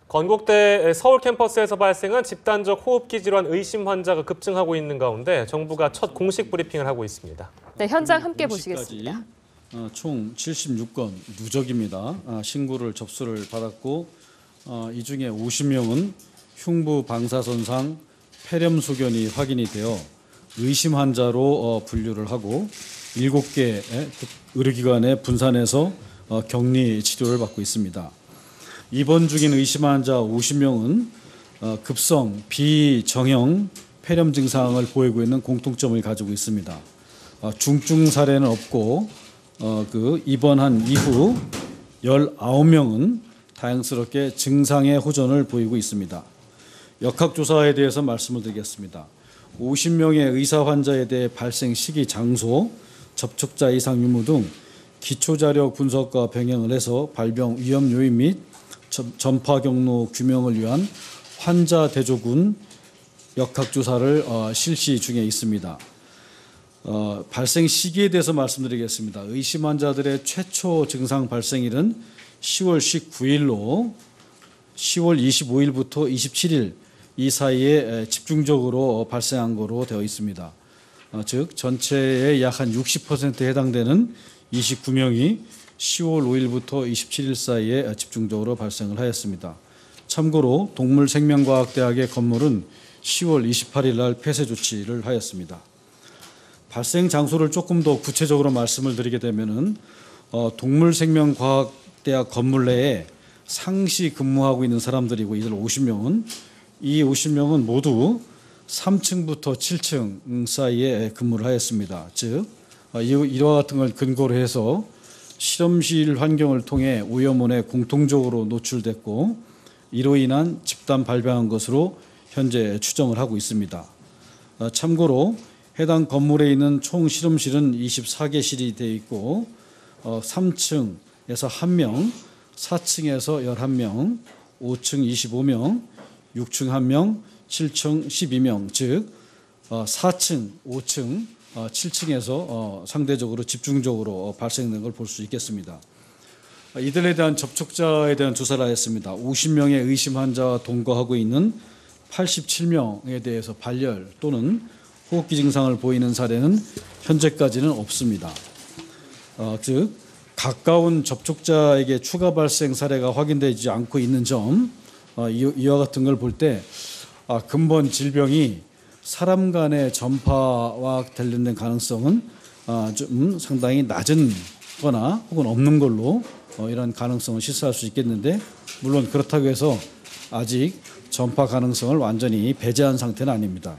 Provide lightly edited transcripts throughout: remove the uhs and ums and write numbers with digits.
건국대 서울 캠퍼스에서 발생한 집단적 호흡기 질환 의심 환자가 급증하고 있는 가운데 정부가 첫 공식 브리핑을 하고 있습니다. 네, 현장 함께 보시겠습니다. 총 76건 누적입니다. 신고를 접수를 받았고 이 중에 50명은 흉부 방사선상 폐렴 소견이 확인이 되어 의심 환자로 분류를 하고 7개 의료기관에 분산해서 격리 치료를 받고 있습니다. 입원 중인 의심 환자 50명은 급성 비정형 폐렴 증상을 보이고 있는 공통점을 가지고 있습니다. 중증 사례는 없고 입원한 이후 19명은 다행스럽게 증상의 호전을 보이고 있습니다. 역학조사에 대해서 말씀을 드리겠습니다. 50명의 의사 환자에 대해 발생 시기, 장소, 접촉자 이상 유무 등 기초자료 분석과 병행을 해서 발병 위험 요인 및 전파 경로 규명을 위한 환자 대조군 역학조사를 실시 중에 있습니다. 발생 시기에 대해서 말씀드리겠습니다. 의심 환자들의 최초 증상 발생일은 10월 19일로 10월 25일부터 27일 이 사이에 집중적으로 발생한 것으로 되어 있습니다. 즉 전체의 약 한 60%에 해당되는 29명이 10월 5일부터 27일 사이에 집중적으로 발생을 하였습니다. 참고로 동물생명과학대학의 건물은 10월 28일 날 폐쇄 조치를 하였습니다. 발생 장소를 조금 더 구체적으로 말씀을 드리게 되면은 동물생명과학대학 건물 내에 상시 근무하고 있는 사람들이고 이들 50명은 모두 3층부터 7층 사이에 근무를 하였습니다. 즉 이와 같은 걸 근거로 해서 실험실 환경을 통해 오염원에 공통적으로 노출됐고 이로 인한 집단 발병한 것으로 현재 추정을 하고 있습니다. 참고로 해당 건물에 있는 총 실험실은 24개실이 되어 있고 3층에서 1명, 4층에서 11명, 5층 25명, 6층 1명, 7층 12명, 즉 4층, 5층, 7층에서 상대적으로 집중적으로 발생된 걸 볼 수 있겠습니다. 이들에 대한 접촉자에 대한 조사를 하였습니다. 50명의 의심 환자와 동거하고 있는 87명에 대해서 발열 또는 호흡기 증상을 보이는 사례는 현재까지는 없습니다. 즉 가까운 접촉자에게 추가 발생 사례가 확인되지 않고 있는 점, 이와 같은 걸 볼 때 근본 질병이 사람 간의 전파와 관련된 가능성은 좀 상당히 낮은 거나 혹은 없는 걸로 이런 가능성을 실시할 수 있겠는데, 물론 그렇다고 해서 아직 전파 가능성을 완전히 배제한 상태는 아닙니다.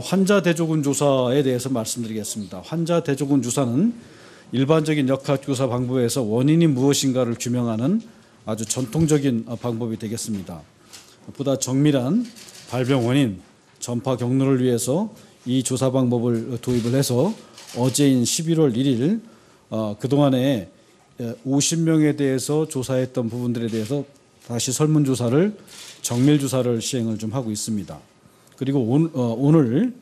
환자 대조군 조사에 대해서 말씀드리겠습니다. 환자 대조군 조사는 일반적인 역학조사 방법에서 원인이 무엇인가를 규명하는 아주 전통적인 방법이 되겠습니다. 보다 정밀한 발병 원인, 전파 경로를 위해서 이 조사 방법을 도입을 해서 어제인 11월 1일 그동안에 50명에 대해서 조사했던 부분들에 대해서 다시 설문조사를 정밀조사를 시행을 좀 하고 있습니다. 그리고 오늘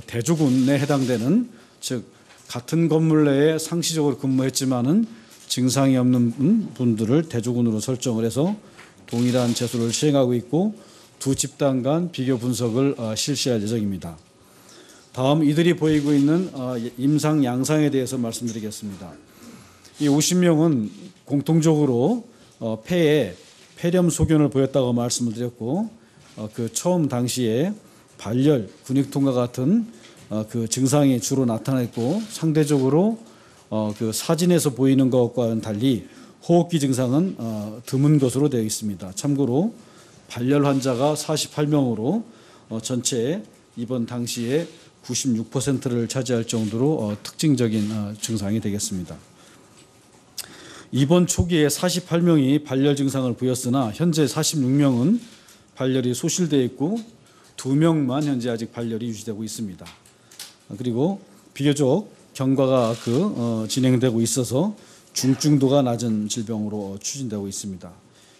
대조군에 해당되는, 즉 같은 건물 내에 상시적으로 근무했지만은 증상이 없는 분들을 대조군으로 설정을 해서 동일한 제소를 시행하고 있고 두 집단 간 비교 분석을 실시할 예정입니다. 다음 이들이 보이고 있는 임상 양상에 대해서 말씀드리겠습니다. 이 50명은 공통적으로 폐에 폐렴 소견을 보였다고 말씀을 드렸고 그 처음 당시에 발열, 근육통과 같은 그 증상이 주로 나타났고 상대적으로 그 사진에서 보이는 것과는 달리 호흡기 증상은 드문 것으로 되어 있습니다. 참고로 발열 환자가 48명으로 전체 입원 당시에 96%를 차지할 정도로 특징적인 증상이 되겠습니다. 입원 초기에 48명이 발열 증상을 보였으나 현재 46명은 발열이 소실되어 있고 2명만 현재 아직 발열이 유지되고 있습니다. 그리고 비교적 경과가 진행되고 있어서 중증도가 낮은 질병으로 추진되고 있습니다.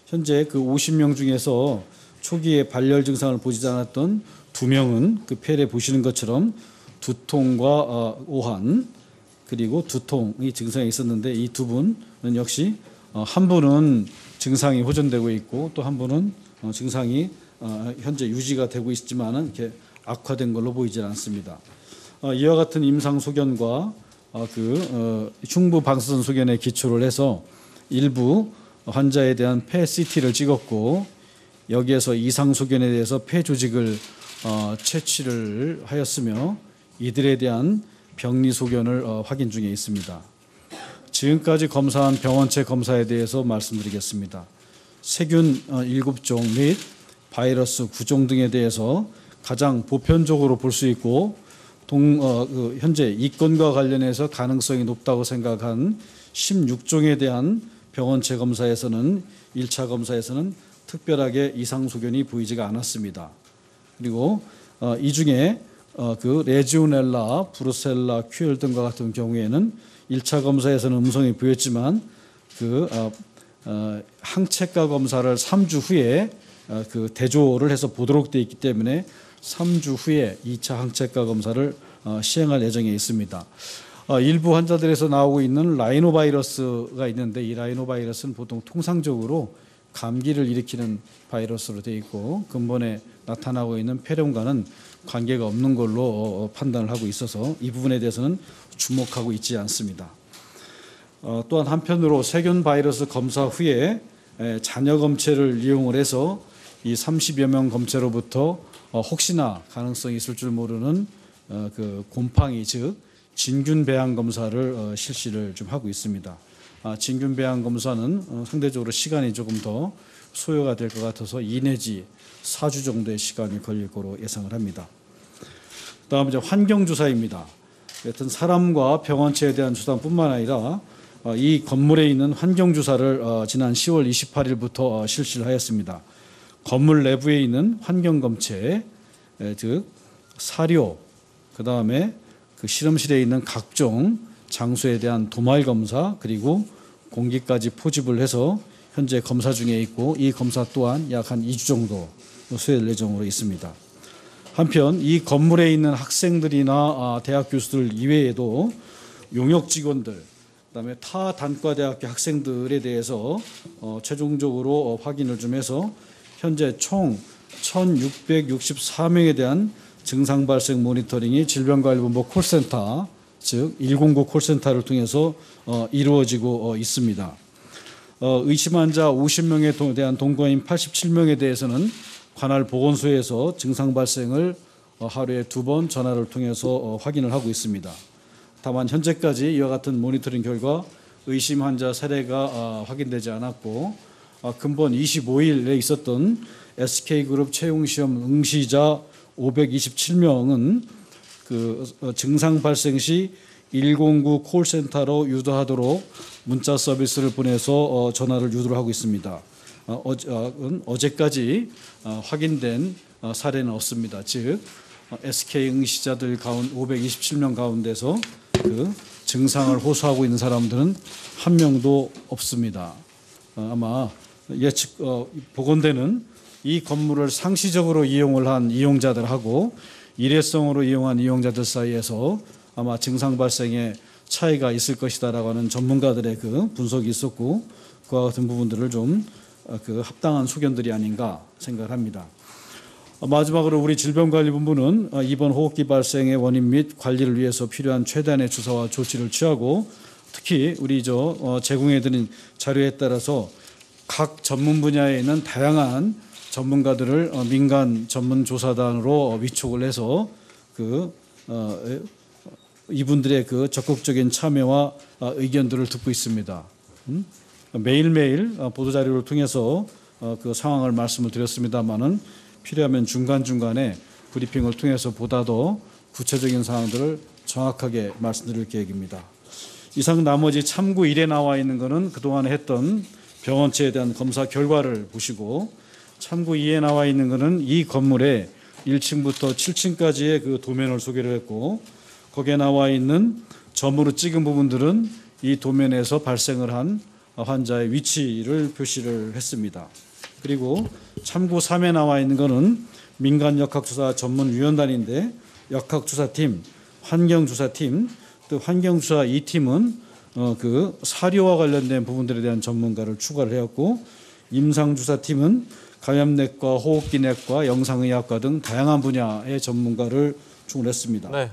현재 그 50명 중에서 초기에 발열 증상을 보이지 않았던 2명은 그 폐에 보시는 것처럼 두통과 오한 그리고 두통의 증상이 있었는데 이 두 분은 역시 한 분은 증상이 호전되고 있고 또 한 분은 증상이 현재 유지가 되고 있지만은 이렇게 악화된 걸로 보이질 않습니다. 이와 같은 임상 소견과 흉부 방사선 소견에 기초를 해서 일부 환자에 대한 폐 CT를 찍었고 여기에서 이상 소견에 대해서 폐 조직을 채취를 하였으며 이들에 대한 병리 소견을 확인 중에 있습니다. 지금까지 검사한 병원체 검사에 대해서 말씀드리겠습니다. 세균 7종 및 바이러스 9종 등에 대해서 가장 보편적으로 볼 수 있고 현재 이 건과 관련해서 가능성이 높다고 생각한 16종에 대한 병원체 검사에서는 1차 검사에서는 특별하게 이상 소견이 보이지가 않았습니다. 그리고 이 중에 레지오넬라, 브루셀라, 큐엘 등과 같은 경우에는 1차 검사에서는 음성이 보였지만 항체가 검사를 3주 후에 대조를 해서 보도록 되어 있기 때문에 3주 후에 2차 항체가 검사를 시행할 예정에 있습니다. 일부 환자들에서 나오고 있는 라이노바이러스가 있는데 이 라이노바이러스는 보통 통상적으로 감기를 일으키는 바이러스로 되어 있고 근본에 나타나고 있는 폐렴과는 관계가 없는 걸로 판단을 하고 있어서 이 부분에 대해서는 주목하고 있지 않습니다. 또한 한편으로 세균 바이러스 검사 후에 잔여 검체를 이용을 해서 이 30여 명 검체로부터 혹시나 가능성이 있을 줄 모르는 곰팡이 즉 진균 배양 검사를 실시를 좀 하고 있습니다. 진균 배양 검사는 상대적으로 시간이 조금 더 소요가 될 것 같아서 2 내지 4주 정도의 시간이 걸릴 거로 예상을 합니다. 다음 이제 환경 조사입니다. 여튼 사람과 병원체에 대한 조사뿐만 아니라 이 건물에 있는 환경 조사를 지난 10월 28일부터 실시를 하였습니다. 건물 내부에 있는 환경 검체, 즉 사료, 그 다음에 실험실에 있는 각종 장소에 대한 도말 검사 그리고 공기까지 포집을 해서 현재 검사 중에 있고 이 검사 또한 약 한 2주 정도 수행할 예정으로 있습니다. 한편 이 건물에 있는 학생들이나 대학 교수들 이외에도 용역 직원들, 그다음에 타 단과대학교 학생들에 대해서 최종적으로 확인을 좀 해서 현재 총 1,664명에 대한 증상 발생 모니터링이 질병관리본부 콜센터 즉 109 콜센터를 통해서 이루어지고 있습니다. 의심 환자 50명에 대한 동거인 87명에 대해서는 관할 보건소에서 증상 발생을 하루에 2번 전화를 통해서 확인을 하고 있습니다. 다만 현재까지 이와 같은 모니터링 결과 의심 환자 사례가 확인되지 않았고 근본 25일에 있었던 SK그룹 채용시험 응시자 527명은 증상 발생 시 109 콜센터로 유도하도록 문자 서비스를 보내서 전화를 유도를 하고 있습니다. 어제까지 확인된 사례는 없습니다. 즉 SK 응시자들 가운데 527명 가운데서 증상을 호소하고 있는 사람들은 한 명도 없습니다. 아마 예측 보건대는 이 건물을 상시적으로 이용을 한 이용자들하고 일회성으로 이용한 이용자들 사이에서 아마 증상 발생에 차이가 있을 것이다라고 하는 전문가들의 분석이 있었고 그와 같은 부분들을 좀 합당한 소견들이 아닌가 생각을 합니다. 마지막으로 우리 질병관리본부는 이번 호흡기 발생의 원인 및 관리를 위해서 필요한 최대한의 조사와 조치를 취하고 특히 우리 제공해드린 자료에 따라서 각 전문 분야에 있는 다양한 전문가들을 민간 전문조사단으로 위촉을 해서 이분들의 적극적인 참여와 의견들을 듣고 있습니다. 매일매일 보도자료를 통해서 상황을 말씀을 드렸습니다마는 필요하면 중간중간에 브리핑을 통해서 보다 더 구체적인 사항들을 정확하게 말씀드릴 계획입니다. 이상 나머지 참고 1에 나와 있는 것은 그동안 했던 병원체에 대한 검사 결과를 보시고 참고 2에 나와 있는 것은 이 건물의 1층부터 7층까지의 도면을 소개를 했고 거기에 나와 있는 점으로 찍은 부분들은 이 도면에서 발생을 한 환자의 위치를 표시를 했습니다. 그리고 참고 3에 나와 있는 것은 민간 역학조사 전문위원단인데 역학조사팀, 환경조사팀, 또 환경조사 2팀은 그 사료와 관련된 부분들에 대한 전문가를 추가를 해왔고 임상주사팀은 감염내과, 호흡기내과, 영상의학과 등 다양한 분야의 전문가를 충원했습니다. 네,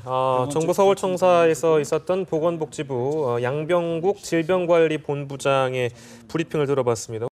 정부 서울청사에서 있었던 보건복지부 양병국 질병관리본부장의 브리핑을 들어봤습니다.